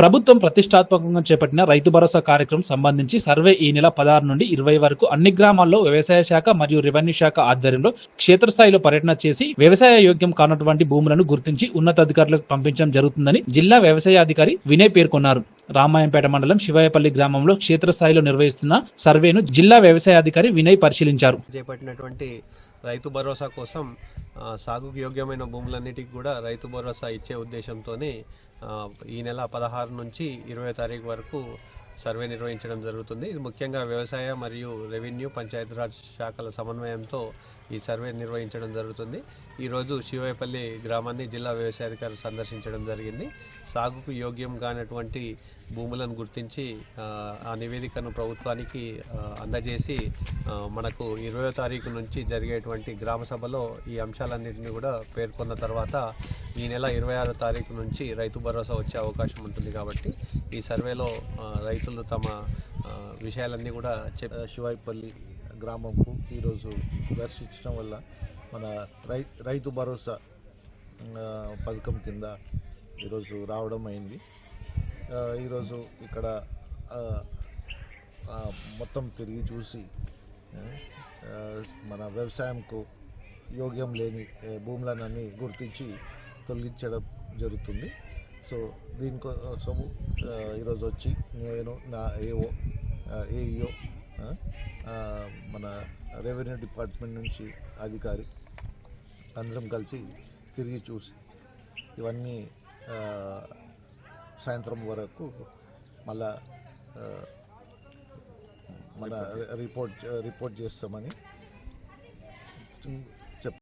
ప్రభుత్వం ప్రతిష్టాత్మకంగా చేపట్టిన రైతు భరోసా కార్యక్రమం సంబంధించి సర్వే ఈ నెల 16 నుండి 20 వరకు అన్ని గ్రామాల్లో వ్యవసాయ శాఖ మరియు రెవెన్యూ శాఖ ఆధ్వర్యంలో క్షేత్రస్థాయిలో పర్యటన చేసి వ్యవసాయ యోగ్యం కానటువంటి భూములను గుర్తించి ఉన్నతాధికారులకు పంపించడం జరుగుతుందని జిల్లా వ్యవసాయ అధికారి వినయ్ పేర్కొన్నారు. రామాయంపేట మండలం శివాయపల్లి గ్రామంలో క్షేత్రస్థాయిలో నిర్వహిస్తున్న సర్వేను జిల్లా వ్యవసాయ అధికారి వినయ్ పరిశీలించారు. చేపట్టినటువంటి రైతు భరోసా కోసం సాగుకు యోగ్యమైన భూములన్నిటికీ కూడా రైతు భరోసా ఇచ్చే ఉద్దేశంతోనే ఈ నెల 16 నుంచి 20 తారీఖు వరకు సర్వే నిర్వహించడం జరుగుతుంది. ఇది ముఖ్యంగా వ్యవసాయ మరియు రెవెన్యూ పంచాయతీరాజ్ శాఖల సమన్వయంతో ఈ సర్వే నిర్వహించడం జరుగుతుంది. ఈరోజు శివాయపల్లి గ్రామాన్ని జిల్లా వ్యవసాయ అధికారి సందర్శించడం జరిగింది. సాగుకు యోగ్యం కానటువంటి భూములను గుర్తించి ఆ నివేదికను ప్రభుత్వానికి అందజేసి మనకు 20వ తారీఖు నుంచి జరిగేటువంటి గ్రామ సభలో ఈ అంశాలన్నింటినీ కూడా పేర్కొన్న తర్వాత ఈ నెల 26వ తారీఖు నుంచి రైతు భరోసా వచ్చే అవకాశం ఉంటుంది. కాబట్టి ఈ సర్వేలో రైతులు తమ విషయాలన్నీ కూడా శివాయపల్లి గ్రామంకు ఈరోజు దర్శించడం వల్ల మన రైతు భరోసా పథకం కింద ఈరోజు రావడం అయింది. ఈరోజు ఇక్కడ మొత్తం తిరిగి చూసి మన వ్యవసాయంకు యోగ్యం లేని భూములన్నీ గుర్తించి తొలగించడం జరుగుతుంది. సో దీనికోసము ఈరోజు వచ్చి నేను నా ఏఈఓ మన రెవెన్యూ డిపార్ట్మెంట్ నుంచి అధికారి అందరం కలిసి తిరిగి చూసి ఇవన్నీ సాయంత్రం వరకు మళ్ళా మన రిపోర్ట్ చేస్తామని